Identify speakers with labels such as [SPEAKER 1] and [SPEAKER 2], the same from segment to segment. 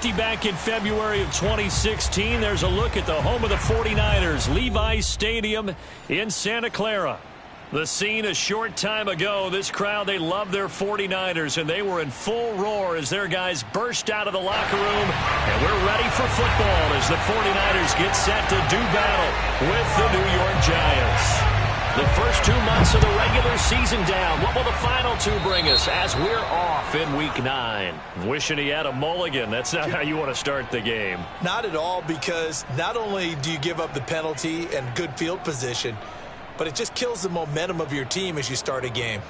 [SPEAKER 1] 50 back in February of 2016. There's a look at the home of the 49ers, Levi's Stadium in Santa Clara. The scene a short time ago. This crowd, they love their 49ers, and they were in full roar as their guys burst out of the locker room. And we're ready for football as the 49ers get set to do battle with the New York Giants. The first 2 months of the regular season down. What will the final 2 bring us as we're off in Week 9? Wishing he had a mulligan. That's not how you want to start the game.
[SPEAKER 2] Not at all, because not only do you give up the penalty and good field position, but it just kills the momentum of your team as you start a game.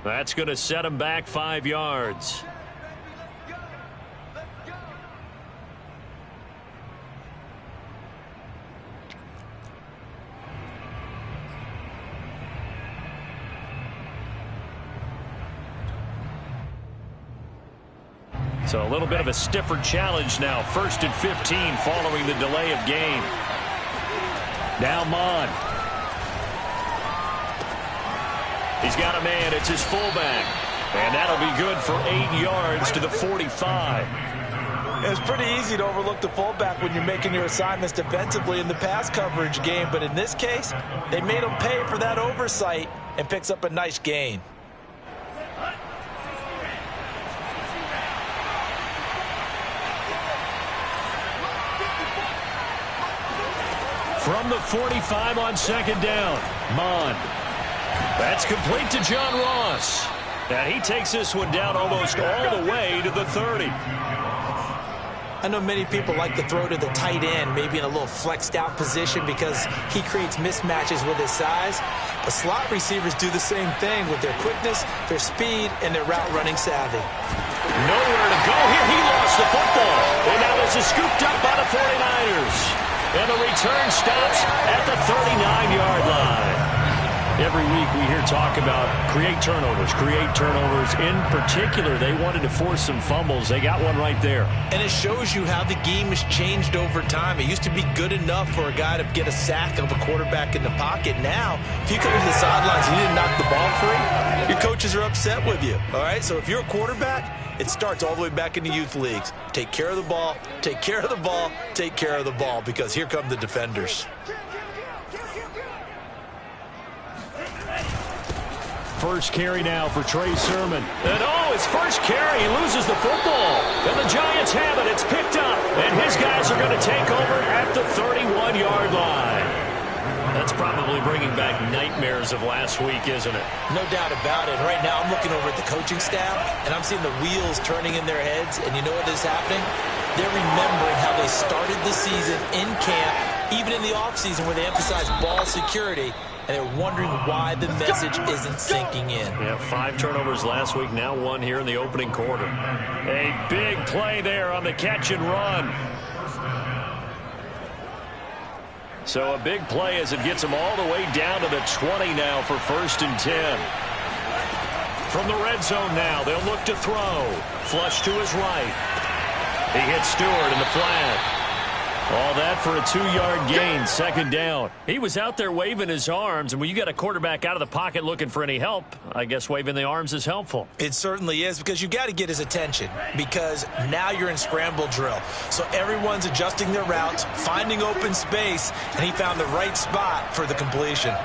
[SPEAKER 1] That's going to set him back 5 yards. So a little bit of a stiffer challenge now. 1st and 15 following the delay of game. Now Mond. He's got a man. It's his fullback. And that'll be good for 8 yards to the 45.
[SPEAKER 2] It's pretty easy to overlook the fullback when you're making your assignments defensively in the pass coverage game. But in this case, they made him pay for that oversight and picks up a nice gain.
[SPEAKER 1] From the 45 on 2nd down, Mond. That's complete to John Ross. And he takes this one down almost all the way to the 30.
[SPEAKER 2] I know many people like to throw to the tight end, maybe in a little flexed out position because he creates mismatches with his size. But slot receivers do the same thing with their quickness, their speed, and their route running savvy.
[SPEAKER 1] Nowhere to go here. He lost the football. And now this is scooped up by the 49ers. And the return stops at the 39-yard line. Every week we hear talk about create turnovers. In particular, they wanted to force some fumbles. They got one right there.
[SPEAKER 2] And it shows you how the game has changed over time. It used to be good enough for a guy to get a sack of a quarterback in the pocket. Now, if you come to the sidelines and you didn't knock the ball free, your coaches are upset with you. All right, so if you're a quarterback, it starts all the way back in the youth leagues. Take care of the ball, take care of the ball, take care of the ball, because here come the defenders.
[SPEAKER 1] First carry now for Trey Sermon. And his first carry, he loses the football. And the Giants have it. It's picked up. And his guys are going to take over at the 31-yard line. That's probably bringing back nightmares of last week, isn't it?
[SPEAKER 2] No doubt about it. Right now I'm looking over at the coaching staff, and I'm seeing the wheels turning in their heads. And you know what is happening? They're remembering how they started the season in camp, even in the offseason where they emphasized ball security. And they're wondering why the message isn't sinking in.
[SPEAKER 1] Yeah, 5 turnovers last week, now 1 here in the opening quarter. A big play there on the catch and run. So a big play as it gets them all the way down to the 20 now for 1st and 10. From the red zone now, they'll look to throw. Flush to his right. He hits Stewart in the flat. All that for a 2-yard gain, 2nd down. He was out there waving his arms, and when you got a quarterback out of the pocket looking for any help, I guess waving the arms is helpful.
[SPEAKER 2] It certainly is, because you got to get his attention, because now you're in scramble drill. So everyone's adjusting their routes, finding open space, and he found the right spot for the completion.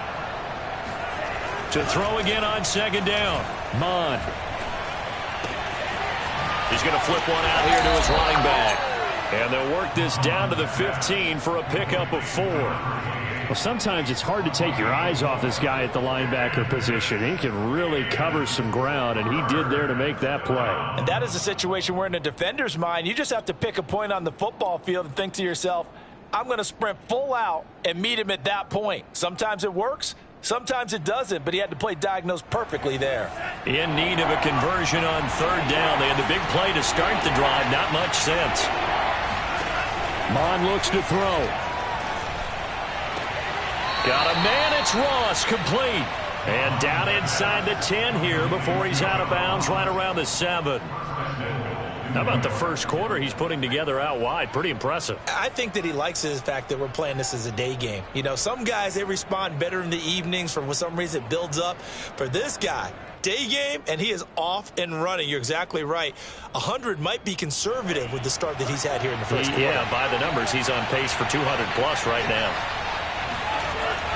[SPEAKER 1] To throw again on 2nd down, Mond. He's going to flip one out here to his running back. And they'll work this down to the 15 for a pickup of 4. Well, sometimes it's hard to take your eyes off this guy at the linebacker position. He can really cover some ground, and he did there to make that play.
[SPEAKER 2] And that is a situation where in a defender's mind, you just have to pick a point on the football field and think to yourself, I'm going to sprint full out and meet him at that point. Sometimes it works, sometimes it doesn't, but he had to play diagnosed perfectly there.
[SPEAKER 1] In need of a conversion on third down. They had the big play to start the drive. Not much sense. Mond looks to throw. Got a man, it's Ross, complete. And down inside the 10 here before he's out of bounds right around the 7. How about the first quarter he's putting together out wide? Pretty impressive.
[SPEAKER 2] I think that he likes the fact that we're playing this as a day game. You know, some guys, they respond better in the evenings. For some reason, it builds up. For this guy, day game, and he is off and running. You're exactly right. 100 might be conservative with the start that he's had here in the first quarter.
[SPEAKER 1] Yeah, by the numbers, he's on pace for 200-plus right now.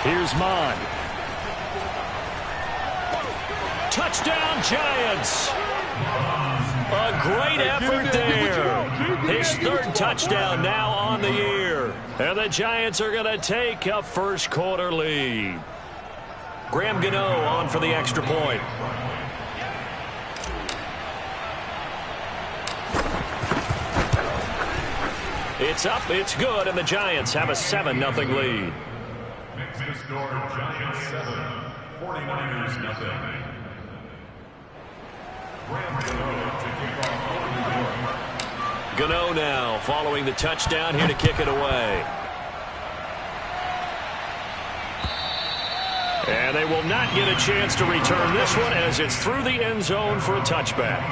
[SPEAKER 1] Here's Mond. Touchdown, Giants. A great effort there. His third touchdown now on the year. And the Giants are going to take a first quarter lead. Graham Gano on for the extra point. It's up, it's good, and the Giants have a 7-0 lead.
[SPEAKER 3] Next to score, Giants 7, 49ers nothing.
[SPEAKER 1] Gano now following the touchdown here to kick it away. And they will not get a chance to return this one as it's through the end zone for a touchback.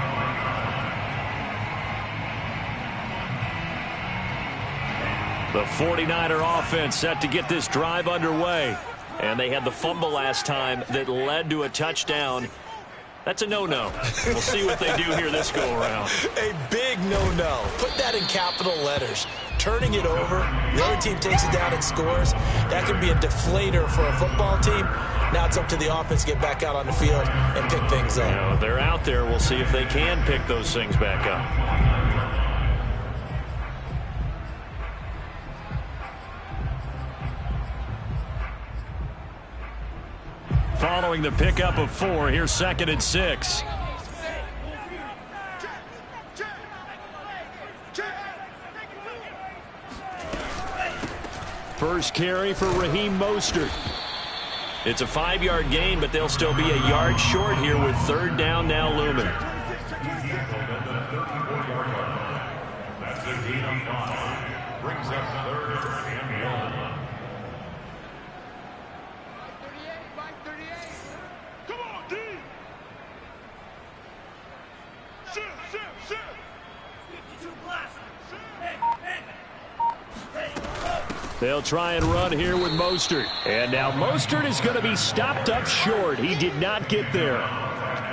[SPEAKER 1] The 49er offense set to get this drive underway. And they had the fumble last time that led to a touchdown. That's a no-no. We'll see what they do here this go-around.
[SPEAKER 2] A big no-no. Put that in capital letters. Turning it over, the other team takes it down and scores. That can be a deflator for a football team. Now it's up to the offense to get back out on the field and pick things up.
[SPEAKER 1] You know, they're out there. We'll see if they can pick those things back up. Following the pickup of 4, here's 2nd and 6. First carry for Raheem Mostert. It's a 5-yard gain, but they'll still be a yard short here with third down now looming.
[SPEAKER 3] That's a gain of 5. Brings up 3rd and 1.
[SPEAKER 1] They'll try and run here with Mostert. And now Mostert is going to be stopped up short. He did not get there.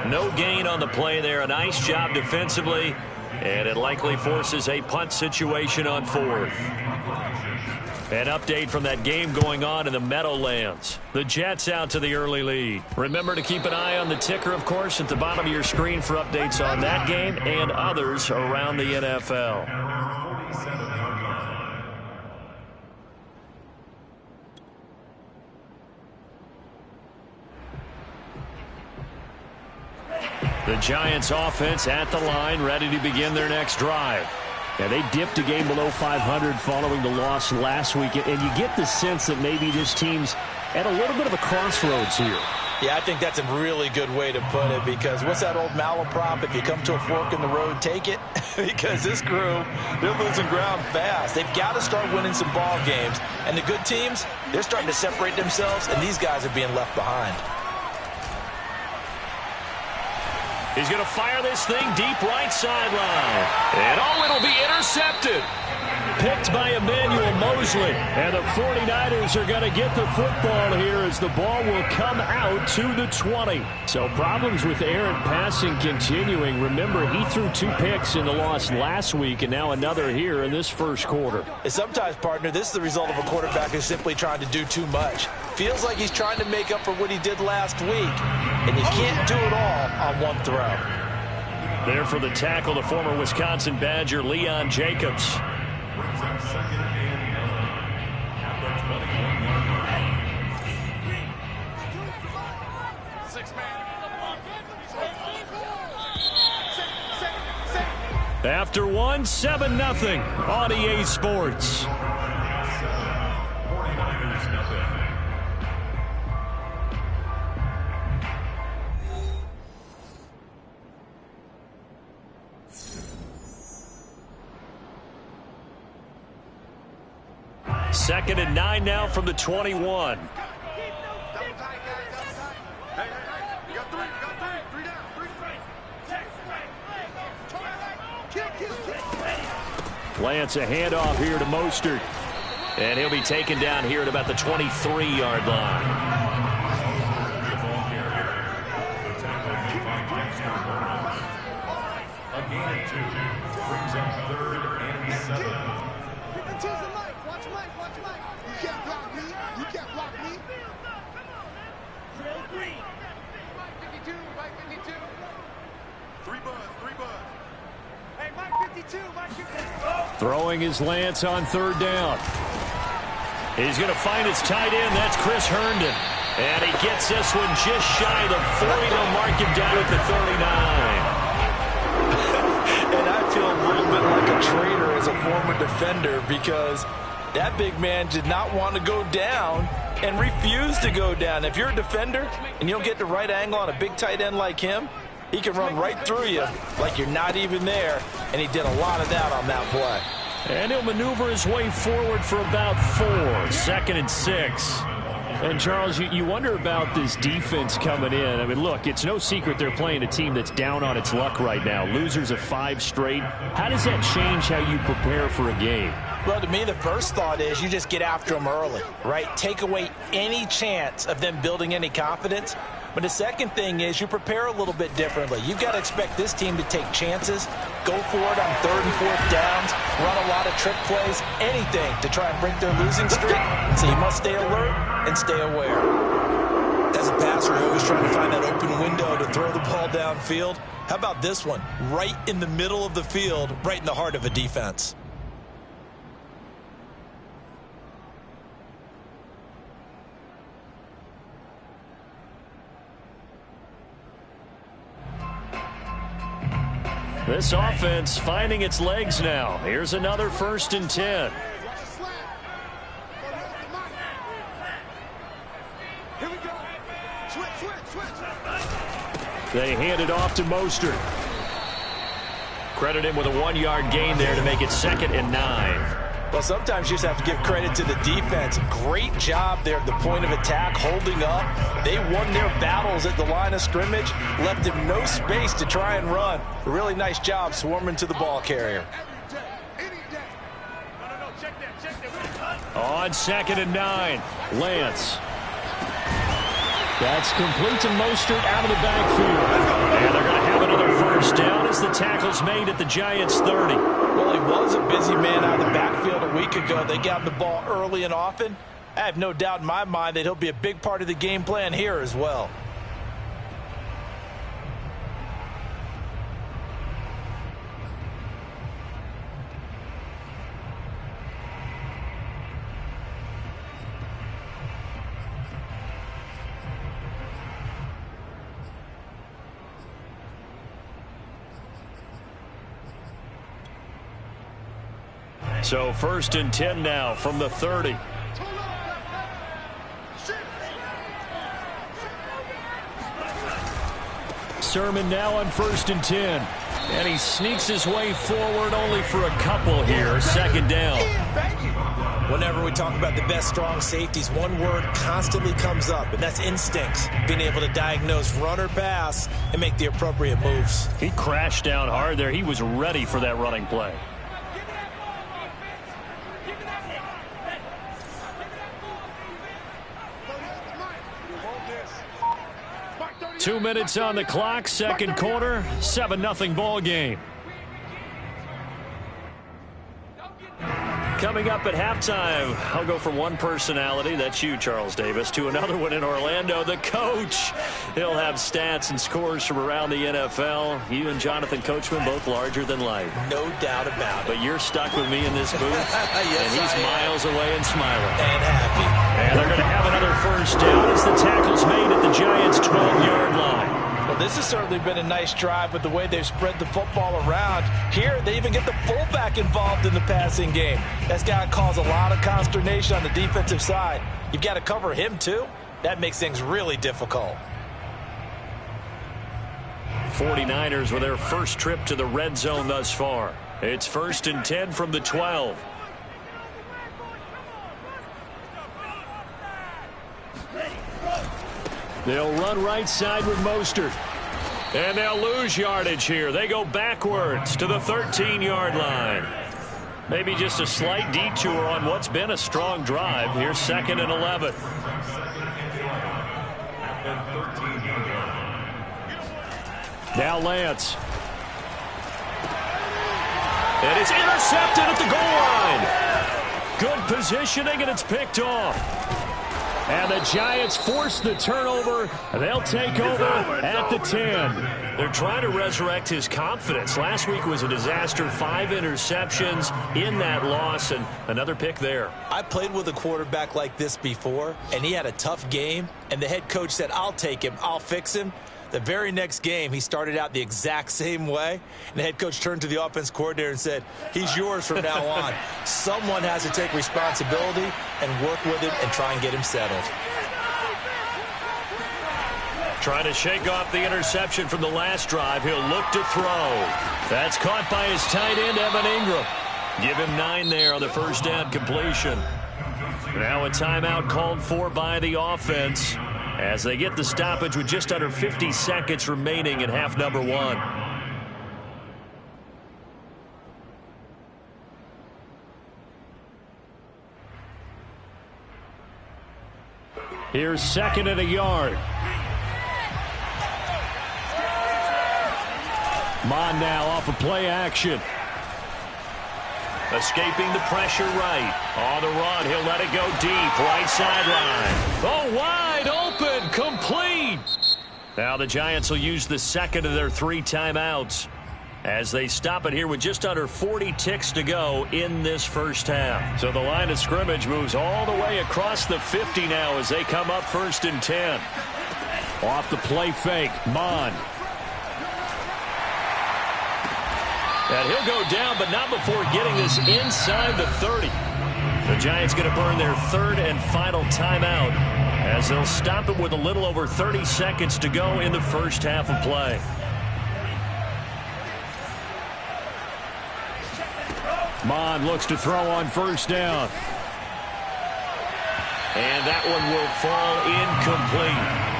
[SPEAKER 1] No gain on the play there. A nice job defensively. And it likely forces a punt situation on 4th. An update from that game going on in the Meadowlands. The Jets out to the early lead. Remember to keep an eye on the ticker, of course, at the bottom of your screen for updates on that game and others around the NFL. The Giants offense at the line, ready to begin their next drive. Yeah, they dipped a game below 500 following the loss last week, and you get the sense that maybe this team's at a little bit of a crossroads here.
[SPEAKER 2] Yeah, I think that's a really good way to put it, because what's that old malaprop? If you come to a fork in the road, take it. Because this crew, they're losing ground fast. They've got to start winning some ball games. And the good teams, they're starting to separate themselves, and these guys are being left behind.
[SPEAKER 1] He's going to fire this thing deep right sideline. And it'll be intercepted. Picked by Emmanuel Mosley. And the 49ers are going to get the football here as the ball will come out to the 20. So problems with errant passing continuing. Remember, he threw 2 picks in the loss last week and now another here in this first quarter.
[SPEAKER 2] And sometimes, partner, this is the result of a quarterback who's simply trying to do too much. Feels like he's trying to make up for what he did last week. And you can't do it all on one throw.
[SPEAKER 1] There for the tackle, the former Wisconsin Badger, Leon Jacobs. After one, 7-0 on EA Sports.
[SPEAKER 3] 49ers nothing.
[SPEAKER 1] Second and 9 now from the 21. Lance, a handoff here to Mostert. And he'll be taken down here at about the 23-yard line.
[SPEAKER 3] A gain of 2 brings up 3rd and 7.
[SPEAKER 4] Watch Mike. You can't block me. Drill green. Mike 52. 3 buzz. Hey, Mike 52.
[SPEAKER 1] Throwing his Lance on 3rd down. He's going to find his tight end. That's Chris Herndon. And he gets this one just shy of the 40. They'll mark him down at the 39.
[SPEAKER 2] And I feel a little bit like a traitor as a former defender because that big man did not want to go down and refused to go down. If you're a defender and you'll get the right angle on a big tight end like him, he can run right through you like you're not even there, and he did a lot of that on that play.
[SPEAKER 1] And he'll maneuver his way forward for about 4. 2nd and 6. And, Charles, you wonder about this defense coming in. I mean, look, it's no secret they're playing a team that's down on its luck right now. Losers of 5 straight. How does that change how you prepare for a game?
[SPEAKER 2] Well, to me, the first thought is you just get after them early, right? Take away any chance of them building any confidence. But the second thing is you prepare a little bit differently. You've got to expect this team to take chances, go for it on 3rd and 4th downs, run a lot of trick plays, anything to try and break their losing streak. So you must stay alert and stay aware. As a passer, you're always trying to find that open window to throw the ball downfield. How about this one? Right in the middle of the field, right in the heart of a defense.
[SPEAKER 1] This offense finding its legs now. Here's another 1st and 10.
[SPEAKER 4] Here we go. Switch.
[SPEAKER 1] They hand it off to Mostert. Credit him with a 1-yard gain there to make it 2nd and 9.
[SPEAKER 2] Well, sometimes you just have to give credit to the defense. Great job there at the point of attack, holding up. They won their battles at the line of scrimmage, left him no space to try and run. A really nice job swarming to the ball carrier.
[SPEAKER 1] On 2nd and 9, Lance. That's complete to Mostert out of the backfield. And they're going to have another 1st down as the tackle's made at the Giants' 30.
[SPEAKER 2] Well, he was a busy man out of the backfield a week ago. They got the ball early and often. I have no doubt in my mind that he'll be a big part of the game plan here as well.
[SPEAKER 1] So 1st and 10 now from the 30. Sermon now on 1st and 10. And he sneaks his way forward only for a couple here. 2nd down.
[SPEAKER 2] Whenever we talk about the best strong safeties, one word constantly comes up, and that's instincts. Being able to diagnose run or pass and make the appropriate moves.
[SPEAKER 1] He crashed down hard there. He was ready for that running play. 2 minutes on the clock, 2nd quarter, 7-0 ball game. Coming up at halftime, I'll go from one personality, that's you, Charles Davis, to another one in Orlando, the coach. He'll have stats and scores from around the NFL. You and Jonathan Coachman, both larger than life.
[SPEAKER 2] No doubt about it.
[SPEAKER 1] But you're stuck with me in this booth,
[SPEAKER 2] Yes,
[SPEAKER 1] and he's miles away and smiling.
[SPEAKER 2] And happy.
[SPEAKER 1] And they're going to have another 1st down as the tackle's made at the Giants' 12-yard line.
[SPEAKER 2] Well, this has certainly been a nice drive with the way they've spread the football around. Here, they even get the fullback involved in the passing game. That's got to cause a lot of consternation on the defensive side. You've got to cover him, too. That makes things really difficult.
[SPEAKER 1] 49ers with their first trip to the red zone thus far. It's 1st and 10 from the 12. They'll run right side with Mostert. And they'll lose yardage here. They go backwards to the 13-yard line. Maybe just a slight detour on what's been a strong drive. Here's 2nd and 11. Now Lance. And it's intercepted at the goal line. Good positioning, and it's picked off. And the Giants force the turnover. They'll take over at the 10. They're trying to resurrect his confidence. Last week was a disaster. 5 interceptions in that loss, and another pick there.
[SPEAKER 2] I played with a quarterback like this before, and he had a tough game, and the head coach said, I'll take him, I'll fix him. The very next game, he started out the exact same way, and the head coach turned to the offense coordinator and said, he's yours from now on. Someone has to take responsibility and work with him and try and get him settled.
[SPEAKER 1] Trying to shake off the interception from the last drive. He'll look to throw. That's caught by his tight end, Evan Ingram. Give him 9 there on the first down completion. Now a timeout called for by the offense as they get the stoppage with just under 50 seconds remaining in half number 1. Here's 2nd and a yard. Mond now off of play action. Escaping the pressure right. On the run, he'll let it go deep. Right sideline. Oh, wide open. Complete. Now the Giants will use the 2nd of their 3 timeouts as they stop it here with just under 40 ticks to go in this first half. So the line of scrimmage moves all the way across the 50 now as they come up 1st and 10. Off the play fake, Mond. And he'll go down, but not before getting this inside the 30. The Giants going to burn their 3rd and final timeout as they'll stop it with a little over 30 seconds to go in the first half of play. Mond looks to throw on 1st down. And that one will fall incomplete.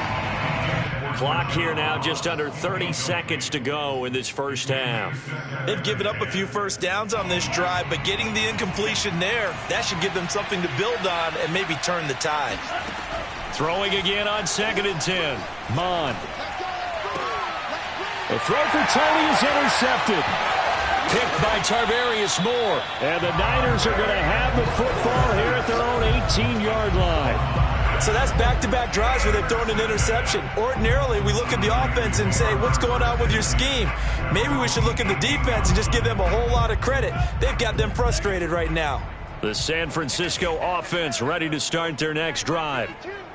[SPEAKER 1] Clock here now, just under 30 seconds to go in this first half.
[SPEAKER 2] They've given up a few first downs on this drive, but getting the incompletion there, that should give them something to build on and maybe turn the tide.
[SPEAKER 1] Throwing again on 2nd and 10. Mond. The throw for Tony is intercepted. Picked by Tarvarius Moore. And the Niners are going to have the football here at their own 18-yard line.
[SPEAKER 2] So that's back-to-back drives where they've thrown an interception. Ordinarily, we look at the offense and say, what's going on with your scheme? Maybe we should look at the defense and just give them a whole lot of credit. They've got them frustrated right now.
[SPEAKER 1] The San Francisco offense ready to start their next drive.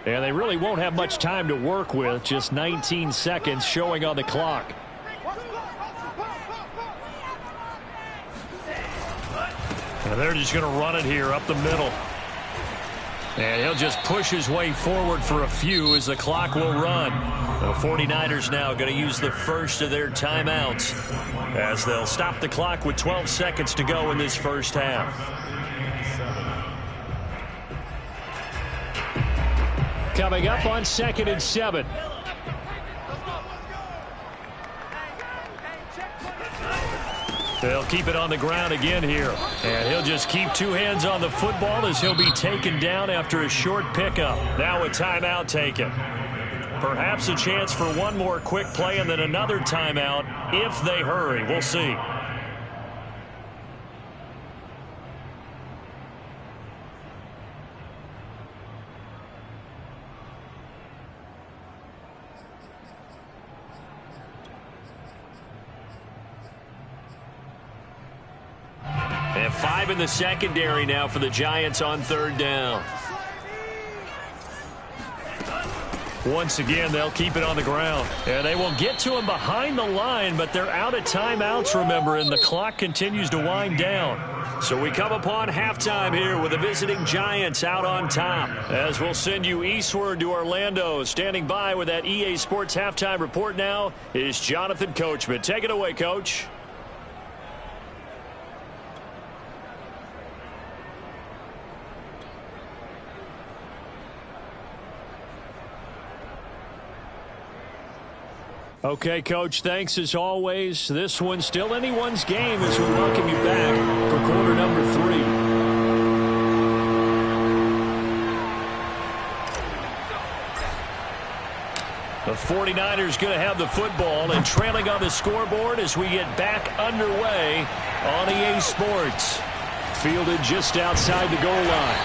[SPEAKER 1] And they really won't have much time to work with, just 19 seconds showing on the clock. And they're just going to run it here up the middle. And he'll just push his way forward for a few as the clock will run. The 49ers now going to use the first of their timeouts as they'll stop the clock with 12 seconds to go in this first half. Coming up on 2nd and 7. They'll keep it on the ground again here. And he'll just keep 2 hands on the football as he'll be taken down after a short pickup. Now a timeout taken. Perhaps a chance for one more quick play and then another timeout if they hurry. We'll see. And 5 in the secondary now for the Giants on 3rd down. Once again, they'll keep it on the ground. And they will get to him behind the line, but they're out of timeouts, remember, and the clock continues to wind down. So we come upon halftime here with the visiting Giants out on top. As we'll send you eastward to Orlando. Standing by with that EA Sports halftime report now is Jonathan Coachman. Take it away, Coach. Okay, Coach, thanks as always. This one's still anyone's game as we welcome you back for quarter number 3. The 49ers going to have the football and trailing on the scoreboard as we get back underway on EA Sports. Fielded just outside the goal line.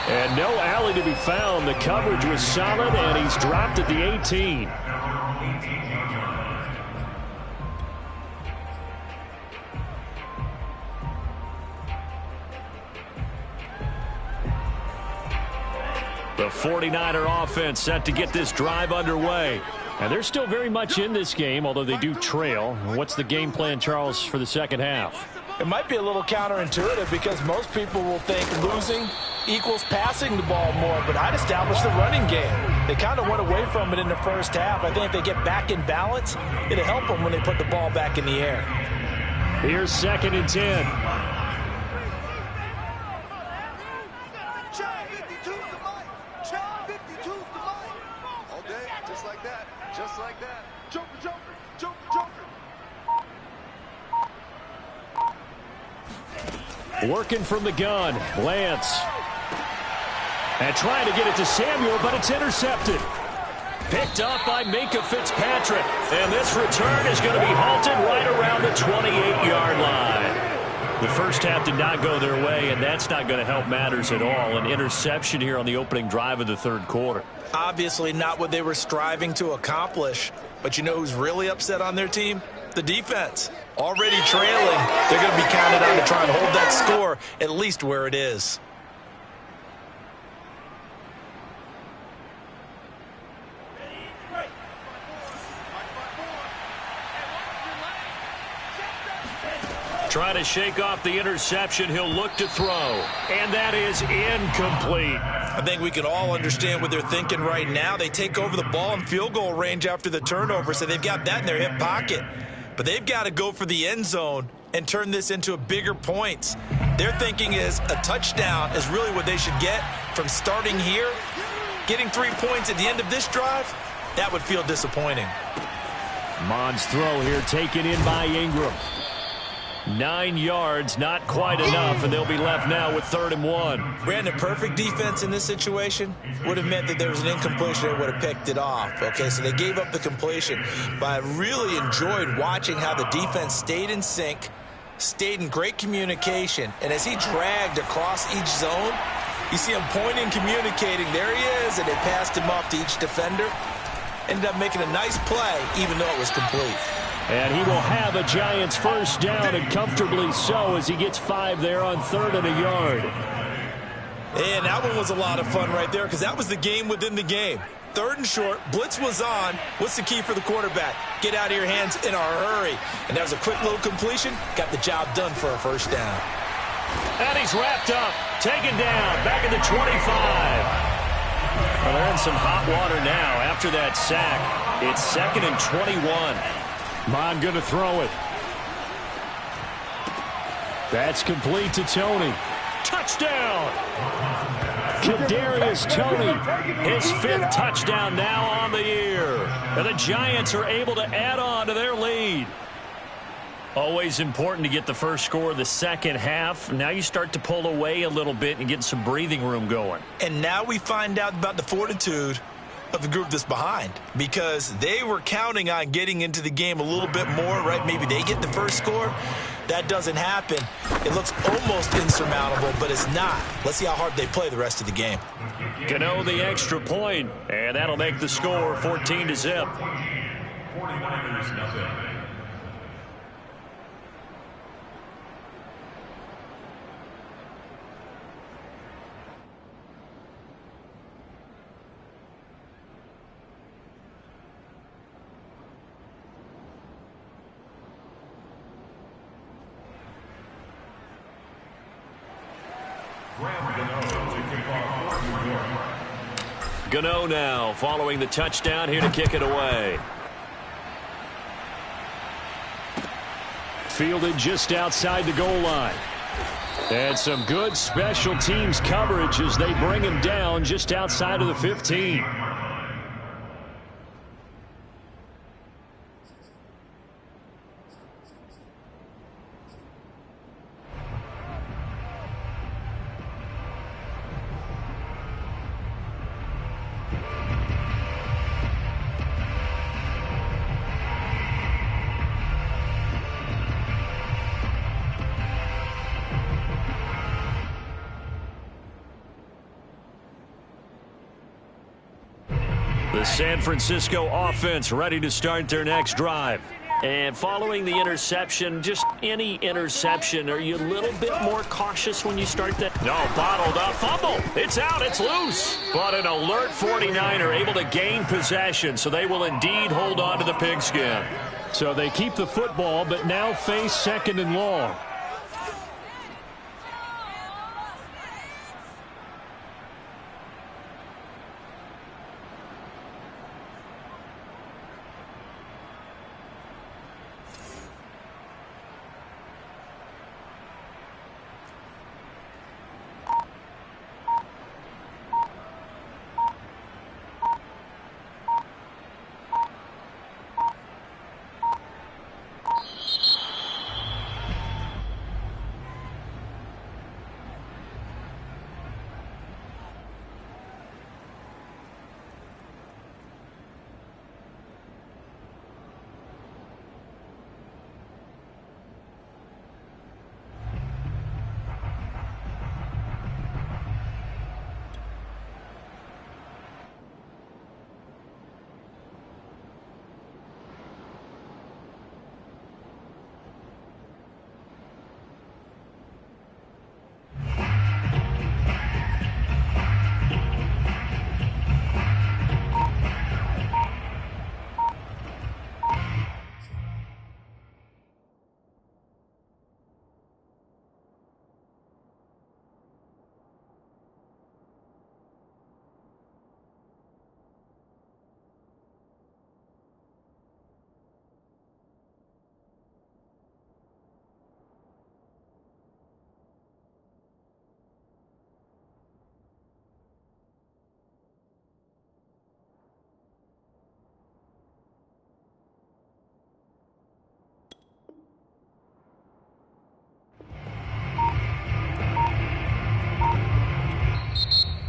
[SPEAKER 1] And no alley to be found. The coverage was solid, and he's dropped at the 18. The 49er offense set to get this drive underway. And they're still very much in this game, although they do trail. What's the game plan, Charles, for the second half?
[SPEAKER 2] It might be a little counterintuitive because most people will think losing equals passing the ball more, but I'd establish the running game. They kind of went away from it in the first half. I think if they get back in balance, it'll help them when they put the ball back in the air.
[SPEAKER 1] Here's 2nd and 10.
[SPEAKER 4] Just like that. Joker, Joker, Joker, Joker.
[SPEAKER 1] Working from the gun, Lance. And trying to get it to Samuel, but it's intercepted. Picked up by Minkah Fitzpatrick. And this return is going to be halted right around the 28-yard line. The first half did not go their way, and that's not going to help matters at all. An interception here on the opening drive of the third quarter.
[SPEAKER 2] Obviously not what they were striving to accomplish. But you know who's really upset on their team? The defense. Already trailing. They're going to be counted on to try and hold that score at least where it is.
[SPEAKER 1] Trying to shake off the interception. He'll look to throw. And that is incomplete.
[SPEAKER 2] I think we can all understand what they're thinking right now. They take over the ball in field goal range after the turnover, so they've got that in their hip pocket. But they've got to go for the end zone and turn this into a bigger points. Their thinking is a touchdown is really what they should get from starting here. Getting 3 points at the end of this drive, that would feel disappointing.
[SPEAKER 1] Mond's throw here taken in by Ingram. 9 yards, not quite enough, and they'll be left now with 3rd and 1.
[SPEAKER 2] Brandon, perfect defense in this situation would have meant that there was an incompletion that would have picked it off. Okay, so they gave up the completion. But I really enjoyed watching how the defense stayed in sync, stayed in great communication, and as he dragged across each zone, you see him pointing, communicating. There he is, and they passed him off to each defender. Ended up making a nice play, even though it was complete.
[SPEAKER 1] And he will have a Giants first down, and comfortably so, as he gets 5 there on 3rd and a yard.
[SPEAKER 2] And that one was a lot of fun right there because that was the game within the game. 3rd and short, blitz was on. What's the key for the quarterback? Get out of your hands in a hurry. And that was a quick little completion. Got the job done for a first down.
[SPEAKER 1] And he's wrapped up, taken down, back at the 25. Well, they're in some hot water now after that sack. It's 2nd and 21. Mon going to throw it. That's complete to Tony. Touchdown! Kadarius Toney, his 5th touchdown now on the year. And the Giants are able to add on to their lead. Always important to get the first score of the second half. Now you start to pull away a little bit and get some breathing room going.
[SPEAKER 2] And now we find out about the fortitude of the group that's behind, because they were counting on getting into the game a little bit more, right? Maybe they get the first score. That doesn't happen. It looks almost insurmountable, but it's not. Let's see how hard they play the rest of the game.
[SPEAKER 1] Gano the extra point, and that'll make the score 14-0.
[SPEAKER 3] 49ers nothing. Graham Gano to kick off for New York.
[SPEAKER 1] Gano now following the touchdown here to kick it away. Fielded just outside the goal line. And some good special teams coverage as they bring him down just outside of the 15. The San Francisco offense ready to start their next drive. And following the interception, just any interception, are you a little bit more cautious when you start that? No, bottled up, fumble. It's out, it's loose. But an alert 49er able to gain possession, so they will indeed hold on to the pigskin. So they keep the football, but now face 2nd and long.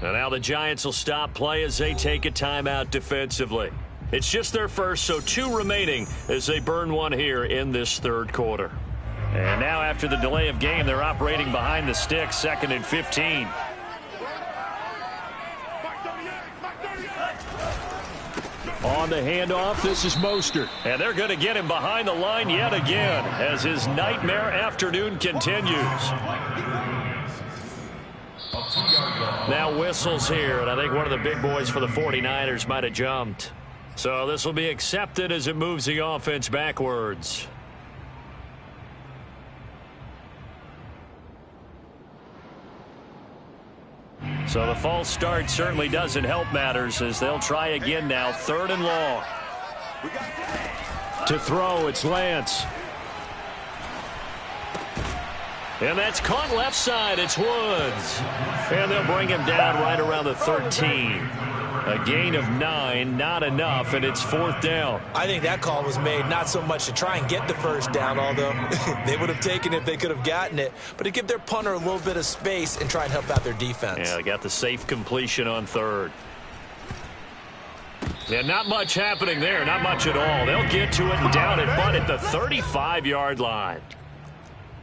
[SPEAKER 1] And now the Giants will stop play as they take a timeout defensively. It's just their first, so 2 remaining as they burn one here in this 3rd quarter. And now after the delay of game, they're operating behind the sticks, 2nd and 15. On the handoff, this is Mostert. And they're going to get him behind the line yet again as his nightmare afternoon continues. Now whistles here, and I think one of the big boys for the 49ers might have jumped. So this will be accepted as it moves the offense backwards. So the false start certainly doesn't help matters as they'll try again now, 3rd and long. To throw, it's Lance. And that's caught left side. It's Woods. And they'll bring him down right around the 13. A gain of 9, not enough, and it's 4th down.
[SPEAKER 2] I think that call was made not so much to try and get the 1st down, although they would have taken it if they could have gotten it, but to give their punter a little bit of space and try and help out their defense.
[SPEAKER 1] Yeah, they got the safe completion on 3rd. Yeah, not much happening there, not much at all. They'll get to it and down it, but at the 35-yard line.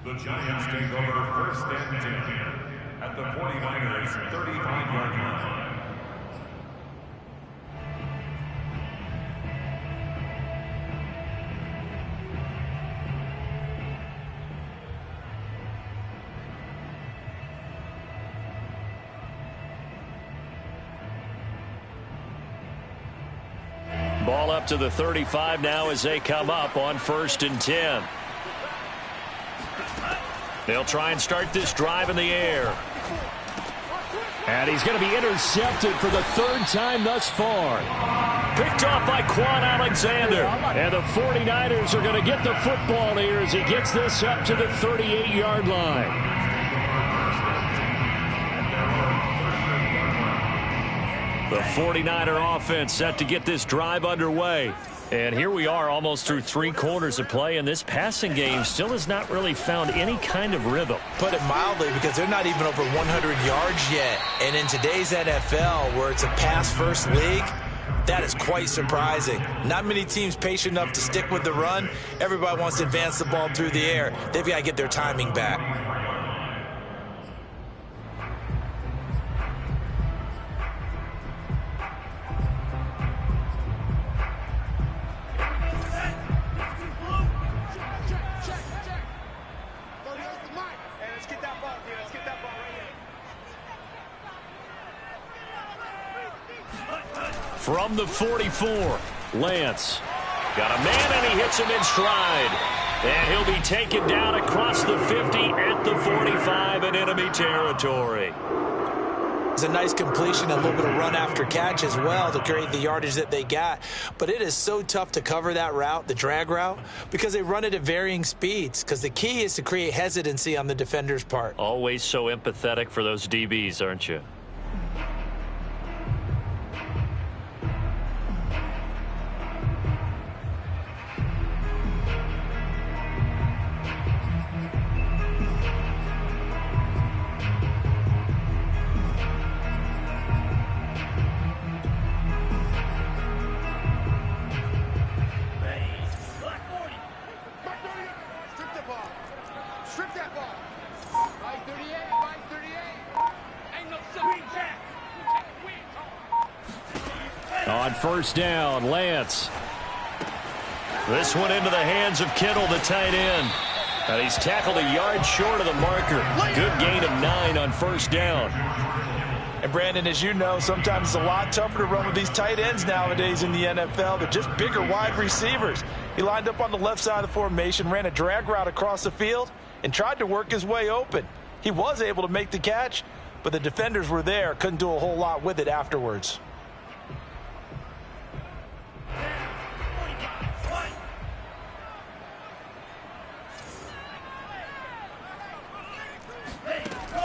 [SPEAKER 3] The Giants take over 1st and 10 at the 49ers' 35-yard line.
[SPEAKER 1] Ball up to the 35 now as they come up on 1st and 10. They'll try and start this drive in the air. And he's going to be intercepted for the third time thus far. Picked off by Quan Alexander. And the 49ers are going to get the football here as he gets this up to the 38-yard line. The 49er offense set to get this drive underway. And here we are almost through 3 quarters of play, and this passing game still has not really found any kind of rhythm.
[SPEAKER 2] Put it mildly, because they're not even over 100 yards yet. And in today's NFL, where it's a pass-first league, that is quite surprising. Not many teams patient enough to stick with the run. Everybody wants to advance the ball through the air. They've got to get their timing back.
[SPEAKER 1] From the 44, Lance. Got a man, and he hits him in stride. And he'll be taken down across the 50 at the 45 in enemy territory.
[SPEAKER 2] It's a nice completion, a little bit of run after catch as well to create the yardage that they got. But it is so tough to cover that route, the drag route, because they run it at varying speeds. Because the key is to create hesitancy on the defender's part.
[SPEAKER 1] Always so empathetic for those DBs, aren't you? On first down, Lance. This one into the hands of Kittle, the tight end. And he's tackled a yard short of the marker. Good gain of 9 on first down.
[SPEAKER 2] And Brandon, as you know, sometimes it's a lot tougher to run with these tight ends nowadays in the NFL. They're just bigger wide receivers. He lined up on the left side of the formation, ran a drag route across the field, and tried to work his way open. He was able to make the catch, but the defenders were there, couldn't do a whole lot with it afterwards.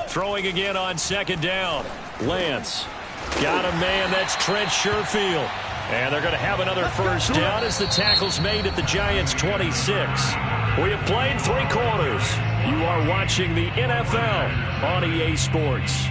[SPEAKER 1] Throwing again on second down. Lance. Got a man, that's Trent Sherfield. And they're going to have another first down as the tackle's made at the Giants' 26. We have played 3 quarters. You are watching the NFL on EA Sports.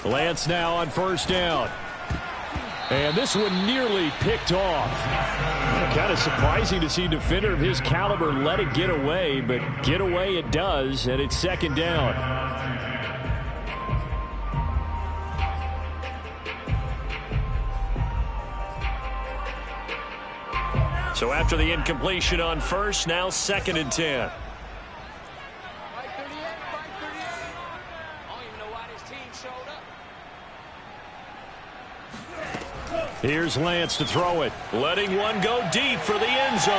[SPEAKER 1] Lance now on first down. And this one nearly picked off. Kind of surprising to see a defender of his caliber let it get away, but get away it does, and it's second down. So after the incompletion on first, now 2nd and 10. Here's Lance to throw it. Letting one go deep for the end zone.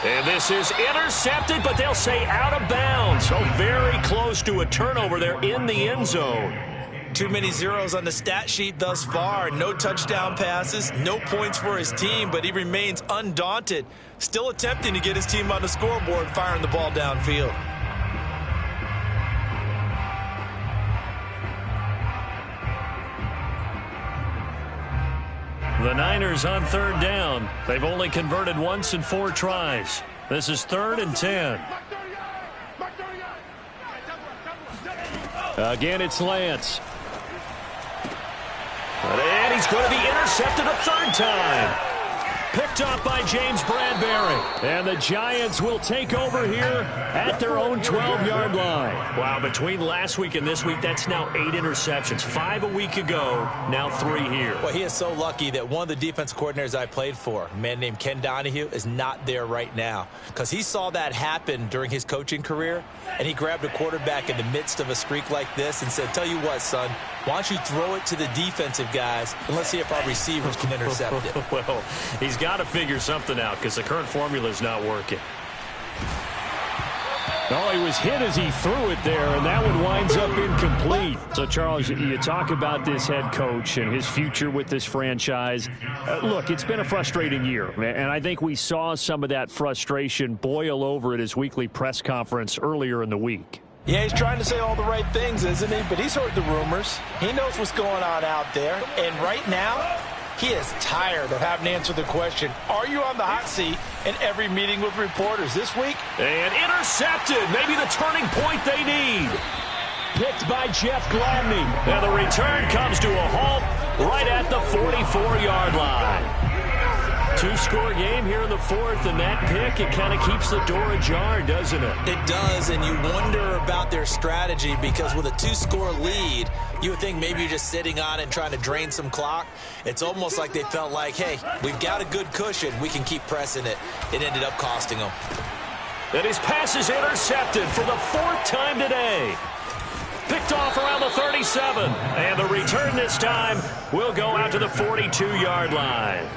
[SPEAKER 1] And this is intercepted, but they'll say out of bounds. So very close to a turnover there in the end zone.
[SPEAKER 2] Too many zeros on the stat sheet thus far. No touchdown passes, no points for his team, but he remains undaunted. Still attempting to get his team on the scoreboard, firing the ball downfield.
[SPEAKER 1] The Niners on third down. They've only converted once in 4 tries. This is 3rd and 10. Again, it's Lance. going to be intercepted a third time. Picked off by James Bradbury. And the Giants will take over here at their own 12-yard line. Wow, between last week and this week, that's now 8 interceptions. 5 a week ago, now 3 here.
[SPEAKER 2] Well, he is so lucky that one of the defense coordinators I played for, a man named Ken Donahue, is not there right now. Because he saw that happen during his coaching career, and he grabbed a quarterback in the midst of a streak like this and said, tell you what, son, why don't you throw it to the defensive guys, and let's see if our receivers can intercept it.
[SPEAKER 1] Well, he's got to figure something out because the current formula is not working. Oh, he was hit as he threw it there, and that one winds up incomplete. So, Charles, you talk about this head coach and his future with this franchise. Look, it's been a frustrating year, and I think we saw some of that frustration boil over at his weekly press conference earlier in the week.
[SPEAKER 2] Yeah, he's trying to say all the right things, isn't he? But he's heard the rumors. He knows what's going on out there. And right now, he is tired of having to answer the question, are you on the hot seat in every meeting with reporters this week?
[SPEAKER 1] And intercepted. Maybe the turning point they need. Picked by Jeff Gladney. And the return comes to a halt right at the 44-yard line. 2-score game here in the fourth, and that pick, it kind of keeps the door ajar, doesn't it?
[SPEAKER 2] It does, and you wonder about their strategy because with a 2-score lead, you would think maybe you're just sitting on it and trying to drain some clock. It's almost like they felt like, hey, we've got a good cushion. We can keep pressing it. It ended up costing them.
[SPEAKER 1] And his pass is intercepted for the 4th time today. Picked off around the 37, and the return this time will go out to the 42-yard line.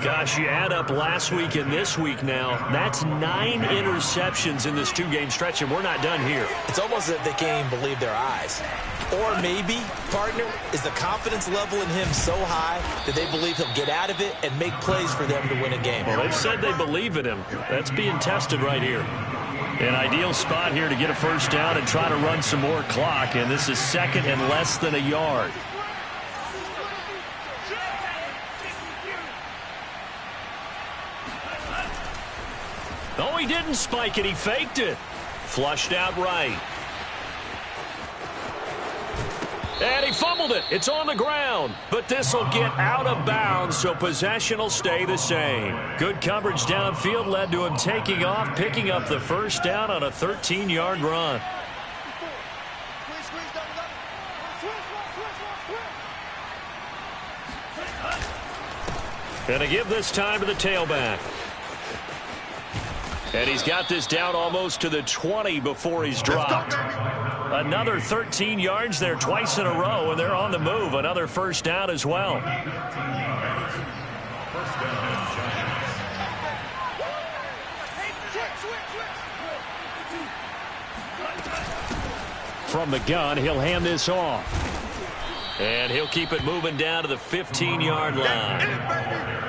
[SPEAKER 1] Gosh, you add up last week and this week now, that's 9 interceptions in this 2-game stretch, and we're not done here.
[SPEAKER 2] It's almost as if they can't even believe their eyes. Or maybe, partner, is the confidence level in him so high that they believe he'll get out of it and make plays for them to win a game.
[SPEAKER 1] Well, they've said they believe in him. That's being tested right here. An ideal spot here to get a first down and try to run some more clock, and this is 2nd and less than a yard. No, he didn't spike it. He faked it. Flushed out right. And he fumbled it. It's on the ground. But this will get out of bounds, so possession will stay the same. Good coverage downfield led to him taking off, picking up the first down on a 13-yard run. Gonna give this time to the tailback. And he's got this down almost to the 20 before he's dropped. Another 13 yards there twice in a row, and they're on the move. Another first down as well. From the gun, he'll hand this off. And he'll keep it moving down to the 15-yard line.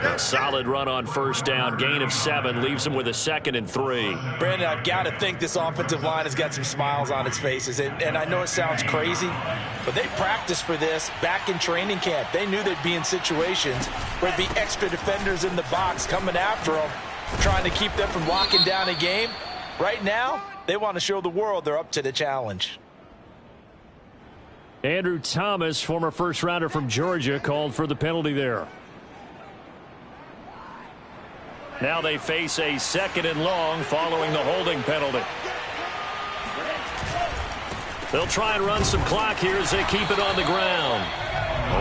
[SPEAKER 1] A solid run on first down. Gain of 7 leaves him with a 2nd and 3.
[SPEAKER 2] Brandon, I've got to think this offensive line has got some smiles on its faces. And I know it sounds crazy, but they practiced for this back in training camp. They knew they'd be in situations where there'd be extra defenders in the box coming after them, trying to keep them from locking down a game. Right now, they want to show the world they're up to the challenge.
[SPEAKER 1] Andrew Thomas, former first-rounder from Georgia, called for the penalty there. Now they face a 2nd and long following the holding penalty. They'll try and run some clock here as they keep it on the ground.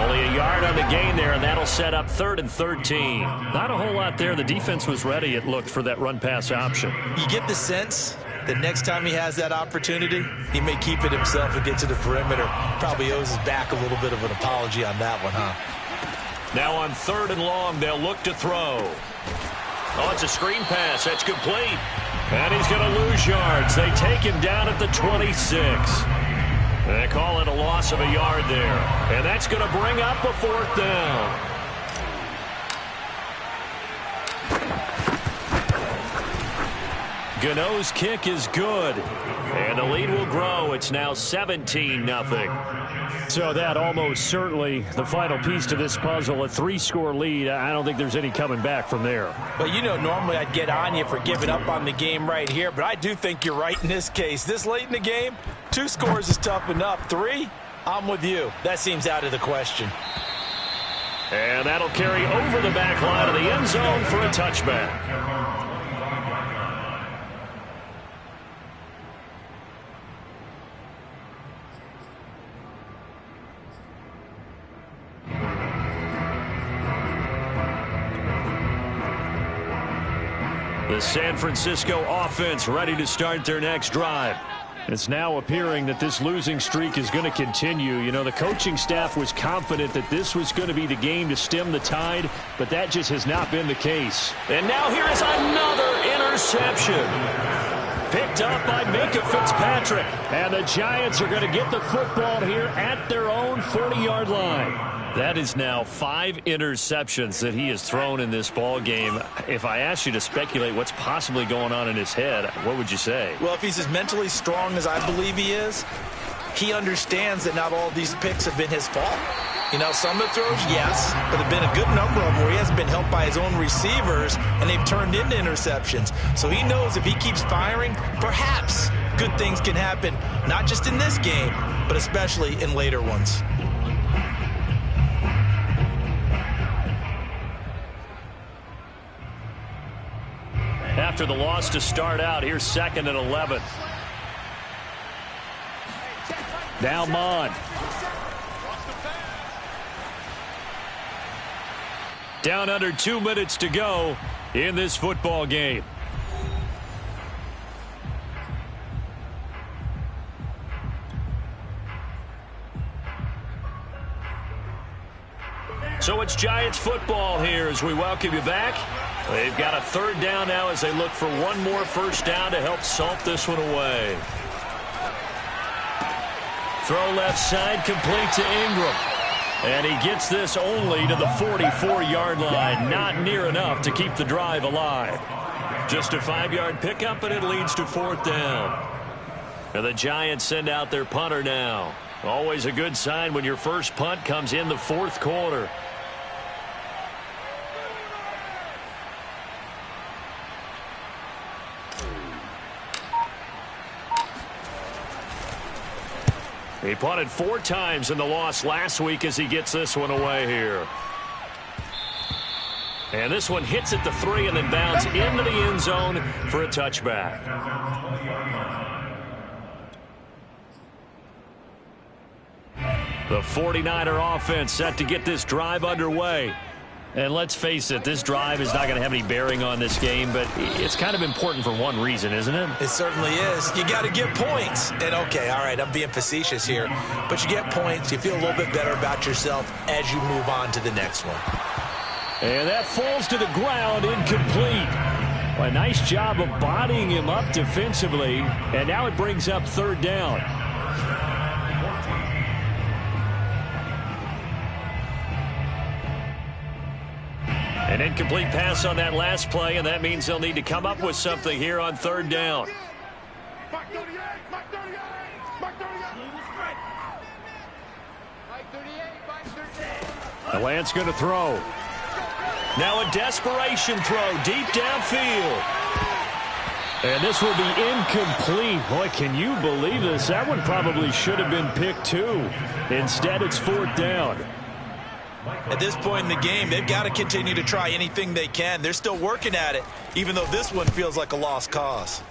[SPEAKER 1] Only a yard on the gain there, and that'll set up 3rd and 13. Not a whole lot there. The defense was ready, it looked, for that run-pass option.
[SPEAKER 2] You get the sense the next time he has that opportunity, he may keep it himself and get to the perimeter. Probably owes his back a little bit of an apology on that one, huh?
[SPEAKER 1] Now on 3rd and long, they'll look to throw. Oh, it's a screen pass. That's complete. And he's going to lose yards. They take him down at the 26. They call it a loss of a yard there. And that's going to bring up a 4th down. Gano's kick is good. And the lead will grow. It's now 17-0. So that almost certainly the final piece to this puzzle, a 3-score lead. I don't think there's any coming back from there.
[SPEAKER 2] Well, you know, normally I'd get on you for giving up on the game right here, but I do think you're right in this case. This late in the game, 2 scores is tough enough. 3, I'm with you. That seems out of the question.
[SPEAKER 1] And that'll carry over the back line of the end zone for a touchback. The San Francisco offense ready to start their next drive. It's now appearing that this losing streak is going to continue. You know, the coaching staff was confident that this was going to be the game to stem the tide, but that just has not been the case. And now here is another interception. Picked up by Minkah Fitzpatrick. And the Giants are going to get the football here at their own 40-yard line. That is now 5 interceptions that he has thrown in this ball game. If I asked you to speculate what's possibly going on in his head, what would you say?
[SPEAKER 2] Well, if he's as mentally strong as I believe he is, he understands that not all of these picks have been his fault. You know, some of the throws, yes, but there have been a good number of them where he hasn't been helped by his own receivers, and they've turned into interceptions. So he knows if he keeps firing, perhaps good things can happen, not just in this game, but especially in later ones.
[SPEAKER 1] After the loss to start out, here's 2nd and 11. Now Mond. Down under 2 minutes to go in this football game. So it's Giants football here as we welcome you back. They've got a 3rd down now as they look for one more first down to help salt this one away. Throw left side, complete to Ingram. And he gets this only to the 44-yard line. Not near enough to keep the drive alive. Just a 5-yard pickup, and it leads to 4th down. And the Giants send out their punter now. Always a good sign when your first punt comes in the 4th quarter. He punted 4 times in the loss last week as he gets this one away here. And this one hits at the 3 and then bounds into the end zone for a touchback. The 49er offense set to get this drive underway. And let's face it, this drive is not going to have any bearing on this game, but it's kind of important for one reason, isn't it?
[SPEAKER 2] It certainly is. You got to get points. And, okay, all right, I'm being facetious here. But you get points, you feel a little bit better about yourself as you move on to the next one.
[SPEAKER 1] And that falls to the ground, incomplete. Well, a nice job of bodying him up defensively. And now it brings up 3rd down. An incomplete pass on that last play, and that means they'll need to come up with something here on 3rd down. The Lance going to throw. Now a desperation throw deep downfield. And this will be incomplete. Boy, can you believe this? That one probably should have been picked too. Instead, it's 4th down.
[SPEAKER 2] At this point in the game, they've got to continue to try anything they can. They're still working at it, even though this one feels like a lost cause.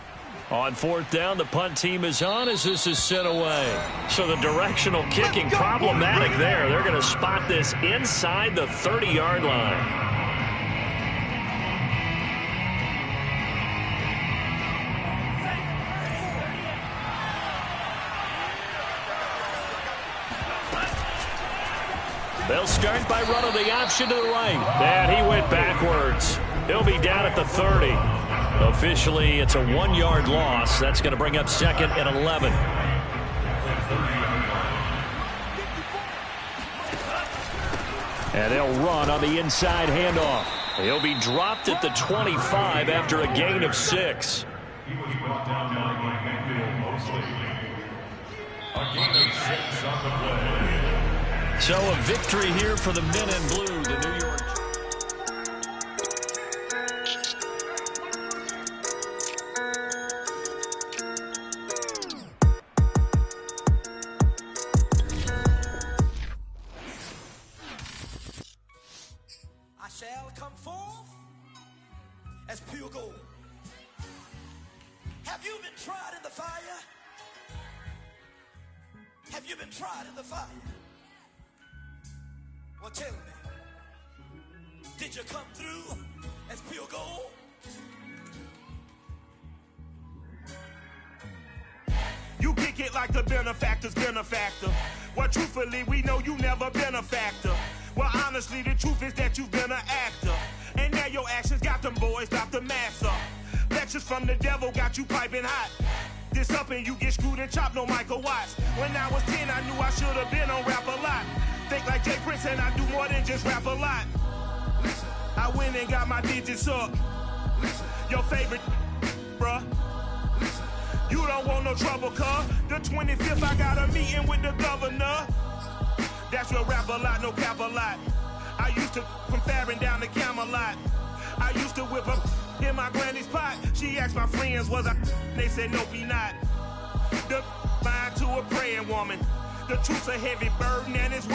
[SPEAKER 1] On 4th down, the punt team is on as this is sent away. So the directional kicking problematic there. They're going to spot this inside the 30-yard line. They'll start by running the option to the right. And he went backwards. He'll be down at the 30. Officially, it's a 1-yard loss. That's going to bring up 2nd and 11. And they'll run on the inside handoff. He'll be dropped at the 25 after a gain of 6.
[SPEAKER 3] He was brought down by Emmanuel Mosley. A gain of 6 on the play.
[SPEAKER 1] So a victory here for the men in blue, the New York.
[SPEAKER 5] come forth as pure gold. Have you been tried in the fire? Have you been tried in the fire? Well, tell me, did you come through as pure gold?
[SPEAKER 6] You kick it like the benefactor's benefactor. Well, truthfully, we know you never been a factor. Well, honestly, the truth is that you've been an actor. And now your actions got them boys drop the mask up. Lectures from the devil got you piping hot. This up and you get screwed and chopped, no Michael Watts. When I was 10, I knew I should have been on Rap a Lot. Think like Jay Prince and I do more than just rap a lot. I went and got my digits up. Your favorite, bruh. You don't want no trouble, cuz. The 25th, I got a meeting with the governor. That's real Rap a Lot, no cap a lot. I used to from Farron down to Camelot. I used to whip up in my granny's pot. She asked my friends, was I? They said, nope, he not. The line to a praying woman. The truth's a heavy burden and it's